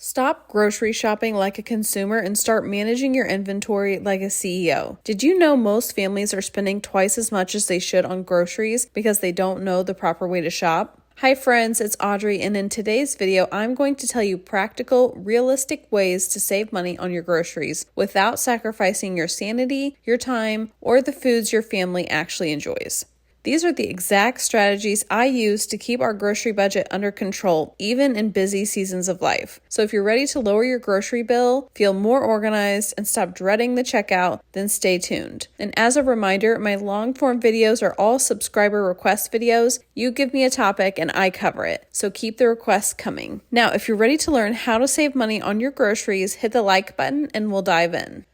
Stop grocery shopping like a consumer and start managing your inventory like a CEO. Did you know most families are spending twice as much as they should on groceries because they don't know the proper way to shop? Hi friends, it's Audrey, and in today's video, I'm going to tell you practical, realistic ways to save money on your groceries without sacrificing your sanity, your time, or the foods your family actually enjoys. These are the exact strategies I use to keep our grocery budget under control, even in busy seasons of life. So if you're ready to lower your grocery bill, feel more organized, and stop dreading the checkout, then stay tuned. And as a reminder, my long-form videos are all subscriber request videos. You give me a topic and I cover it. So keep the requests coming. Now, if you're ready to learn how to save money on your groceries, hit the like button and we'll dive in.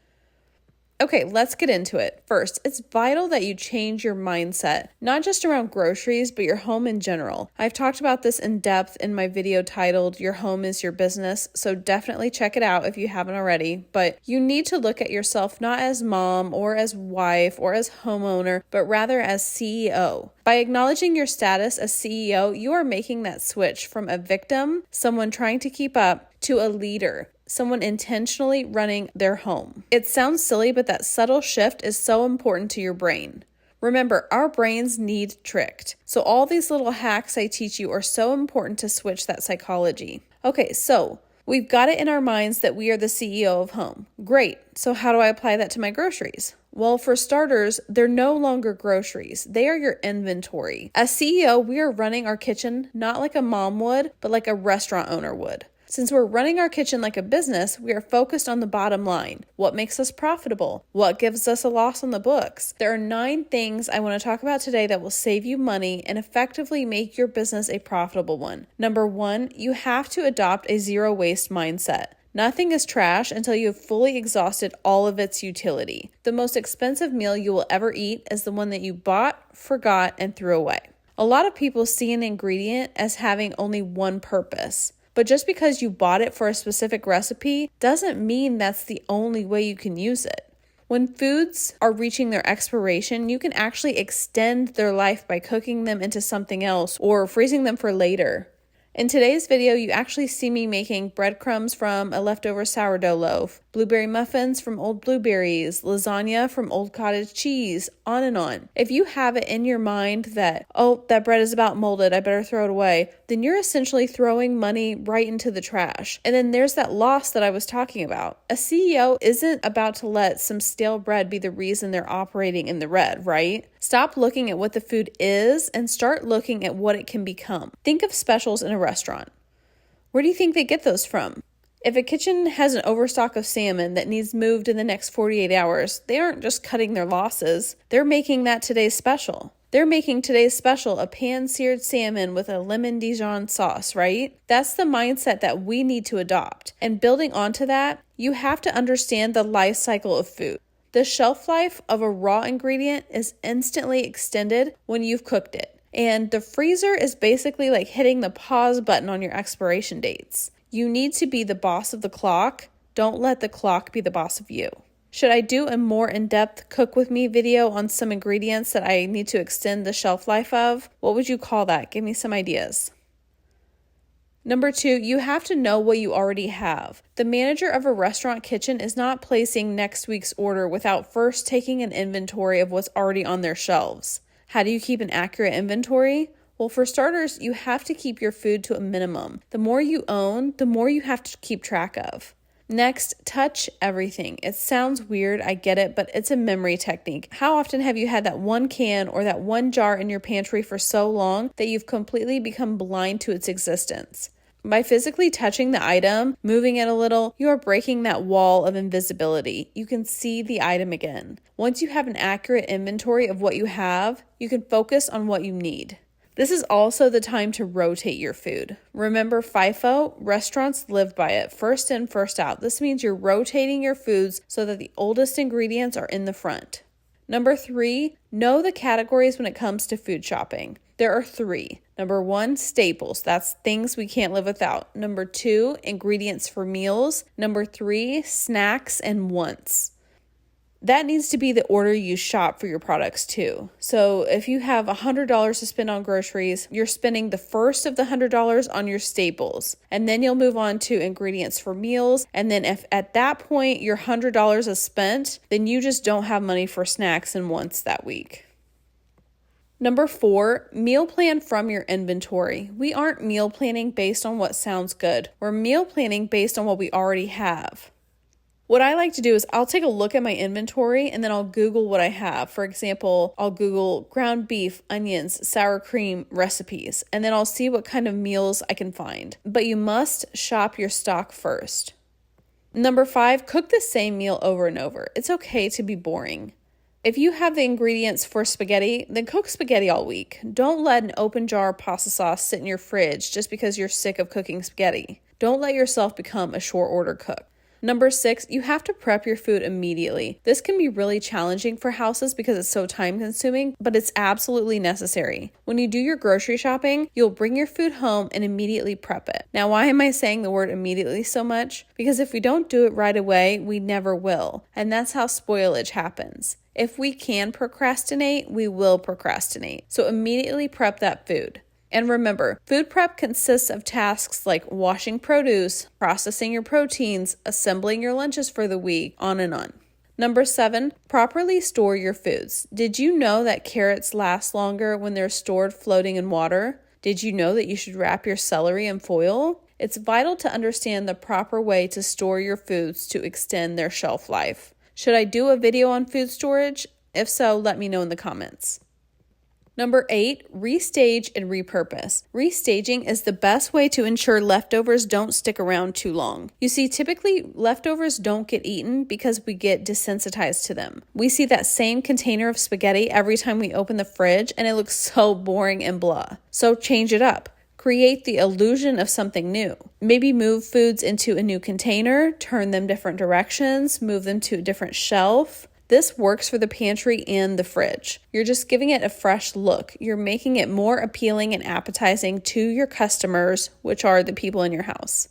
Okay, let's get into it. First, it's vital that you change your mindset, not just around groceries, but your home in general. I've talked about this in depth in my video titled, Your Home is Your Business, so definitely check it out if you haven't already. But you need to look at yourself not as mom or as wife or as homeowner, but rather as CEO. By acknowledging your status as CEO, you are making that switch from a victim, someone trying to keep up, to a leader, someone intentionally running their home. It sounds silly, but that subtle shift is so important to your brain. Remember, our brains need tricked. So all these little hacks I teach you are so important to switch that psychology. Okay, so we've got it in our minds that we are the CEO of home. Great. So how do I apply that to my groceries? Well, for starters, they're no longer groceries. They are your inventory. As CEO, we are running our kitchen not like a mom would, but like a restaurant owner would. Since we're running our kitchen like a business, we are focused on the bottom line. What makes us profitable? What gives us a loss on the books? There are 9 things I want to talk about today that will save you money and effectively make your business a profitable one. Number 1, you have to adopt a zero waste mindset. Nothing is trash until you have fully exhausted all of its utility. The most expensive meal you will ever eat is the one that you bought, forgot, and threw away. A lot of people see an ingredient as having only one purpose. But just because you bought it for a specific recipe doesn't mean that's the only way you can use it. When foods are reaching their expiration, you can actually extend their life by cooking them into something else or freezing them for later. In today's video, you actually see me making breadcrumbs from a leftover sourdough loaf, blueberry muffins from old blueberries, lasagna from old cottage cheese, on and on. If you have it in your mind that, oh, that bread is about molded, I better throw it away, then you're essentially throwing money right into the trash. And then there's that loss that I was talking about. A CEO isn't about to let some stale bread be the reason they're operating in the red, right? Stop looking at what the food is and start looking at what it can become. Think of specials in a restaurant. Where do you think they get those from? If a kitchen has an overstock of salmon that needs moved in the next 48 hours, they aren't just cutting their losses. They're making that today's special. They're making today's special a pan-seared salmon with a lemon Dijon sauce, right? That's the mindset that we need to adopt. And building onto that, you have to understand the life cycle of food. The shelf life of a raw ingredient is instantly extended when you've cooked it. And the freezer is basically like hitting the pause button on your expiration dates. You need to be the boss of the clock. Don't let the clock be the boss of you. Should I do a more in-depth cook with me video on some ingredients that I need to extend the shelf life of? What would you call that? Give me some ideas. Number 2, you have to know what you already have. The manager of a restaurant kitchen is not placing next week's order without first taking an inventory of what's already on their shelves. How do you keep an accurate inventory? Well, for starters, you have to keep your food to a minimum. The more you own, the more you have to keep track of. Next, touch everything. It sounds weird, I get it, but it's a memory technique. How often have you had that one can or that one jar in your pantry for so long that you've completely become blind to its existence? By physically touching the item, moving it a little, you are breaking that wall of invisibility. You can see the item again. Once you have an accurate inventory of what you have, you can focus on what you need. This is also the time to rotate your food. Remember FIFO? Restaurants live by it. First in, first out. This means you're rotating your foods so that the oldest ingredients are in the front. Number 3, know the categories when it comes to food shopping. There are 3. Number 1, staples. That's things we can't live without. Number 2, ingredients for meals. Number 3, snacks and wants. That needs to be the order you shop for your products too. So if you have $100 to spend on groceries, you're spending the first of the $100 on your staples, and then you'll move on to ingredients for meals. And then if at that point your $100 is spent, then you just don't have money for snacks and wants that week. Number 4, meal plan from your inventory. We aren't meal planning based on what sounds good. We're meal planning based on what we already have. What I like to do is I'll take a look at my inventory and then I'll Google what I have. For example, I'll Google ground beef, onions, sour cream recipes, and then I'll see what kind of meals I can find. But you must shop your stock first. Number 5, cook the same meal over and over. It's okay to be boring. If you have the ingredients for spaghetti, then cook spaghetti all week. Don't let an open jar of pasta sauce sit in your fridge just because you're sick of cooking spaghetti. Don't let yourself become a short order cook. Number 6, you have to prep your food immediately. This can be really challenging for houses because it's so time consuming, but it's absolutely necessary. When you do your grocery shopping, you'll bring your food home and immediately prep it. Now, why am I saying the word immediately so much? Because if we don't do it right away, we never will. And that's how spoilage happens. If we can procrastinate, we will procrastinate. So immediately prep that food. And remember, food prep consists of tasks like washing produce, processing your proteins, assembling your lunches for the week, on and on. Number 7, properly store your foods. Did you know that carrots last longer when they're stored floating in water? Did you know that you should wrap your celery in foil? It's vital to understand the proper way to store your foods to extend their shelf life. Should I do a video on food storage? If so, let me know in the comments. Number 8, restage and repurpose. Restaging is the best way to ensure leftovers don't stick around too long. You see, typically leftovers don't get eaten because we get desensitized to them. We see that same container of spaghetti every time we open the fridge and it looks so boring and blah. So change it up. Create the illusion of something new. Maybe move foods into a new container, turn them different directions, move them to a different shelf. This works for the pantry and the fridge. You're just giving it a fresh look. You're making it more appealing and appetizing to your customers, which are the people in your house.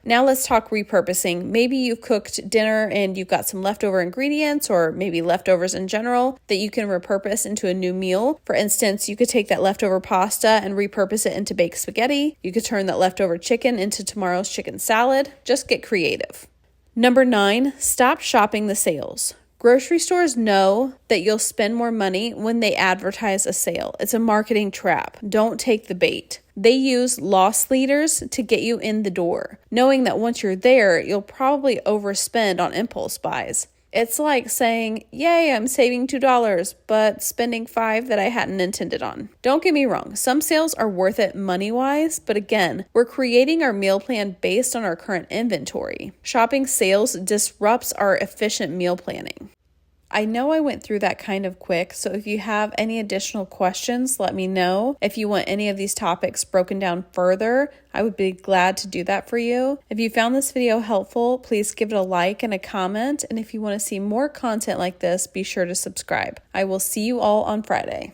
Now let's talk repurposing. Maybe you've cooked dinner and you've got some leftover ingredients or maybe leftovers in general that you can repurpose into a new meal. For instance, you could take that leftover pasta and repurpose it into baked spaghetti. You could turn that leftover chicken into tomorrow's chicken salad. Just get creative. Number 9, stop shopping the sales. Grocery stores know that you'll spend more money when they advertise a sale. It's a marketing trap. Don't take the bait. They use loss leaders to get you in the door, knowing that once you're there, you'll probably overspend on impulse buys. It's like saying, yay, I'm saving $2, but spending $5 that I hadn't intended on. Don't get me wrong, some sales are worth it money-wise, but again, we're creating our meal plan based on our current inventory. Shopping sales disrupts our efficient meal planning. I know I went through that kind of quick, so if you have any additional questions, let me know. If you want any of these topics broken down further, I would be glad to do that for you. If you found this video helpful, please give it a like and a comment, and if you want to see more content like this, be sure to subscribe. I will see you all on Friday.